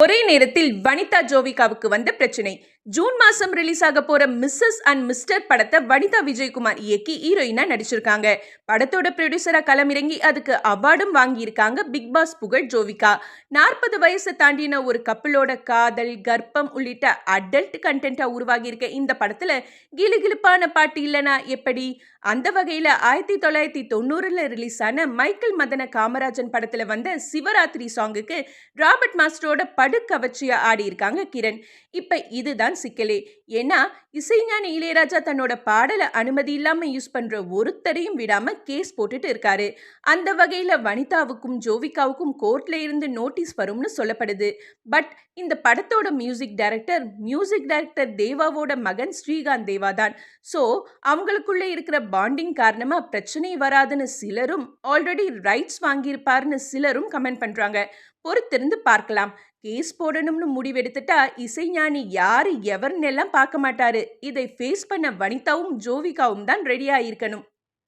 ஒரே நேரத்தில் வனிதா ஜோவிகாவுக்கு வந்த பிரச்சனை. ஜூன் மாசம் ரிலீஸ் ஆக போற மிஸ்ஸஸ் அண்ட் மிஸ்டர் படத்தை வனிதா விஜயகுமார் இயக்கி ஹீரோயினா நடிச்சிருக்காங்க. படத்தோட ப்ரொடியூசரா களமிறங்கி அதுக்கு அவார்டும் வாங்கியிருக்காங்க பிக் பாஸ் புகழ் ஜோவிகா. 40 வயசு தாண்டின ஒரு கப்பலோட காதல், கர்ப்பம் உள்ளிட்ட அடல்ட் கண்டென்ட்டா உருவாகி இருக்க இந்த படத்துல கிலுகிலுப்பான பாட்டு இல்லனா எப்படி? அந்த வகையில 1990ல ரிலீஸ் ஆன மைக்கேல் மதன காமராஜன் படத்துல வந்த சிவராத்திரி சாங்குக்கு ராபர்ட் மாஸ்டரோட கவர்ச்சியா ஆடி இருக்காங்க கிரண். இப்ப இதுதான் சிக்கலே. ஏன்னா இசைஞானி இளையராஜா தன்னோட பாடலை அனுமதி இல்லாம யூஸ் பண்ற ஒருத்தரையும் விடாம கேஸ் போட்டுட்டு இருக்காரு. அந்த வகையில வனிதாவுக்கும் ஜோவிகாவுக்கும் கோர்ட்ல இருந்து நோட்டீஸ் வரும்னு சொல்லப்படுது. பட் இந்த படத்தோட மியூசிக் டைரக்டர் தேவாவோட மகன் ஸ்ரீகாந்த் தேவா தான். சோ அவங்களுக்குள்ள இருக்கிற பாண்டிங் காரணமா பிரச்சனை வராதுன்னு சிலரும், ஆல்ரெடி ரைட்ஸ் வாங்கியிருப்பாருன்னு சிலரும் கமெண்ட் பண்றாங்க. பொறுத்திருந்து பார்க்கலாம். கேஸ் போடணும்னு முடிவெடுத்துட்டா இசைஞானி யாரு எவர்னெல்லாம் பார்க்க மாட்டாரு. இதை ஃபேஸ் பண்ண வனிதாவும் ஜோவிகாவும் தான் ரெடியா இருக்கணும்.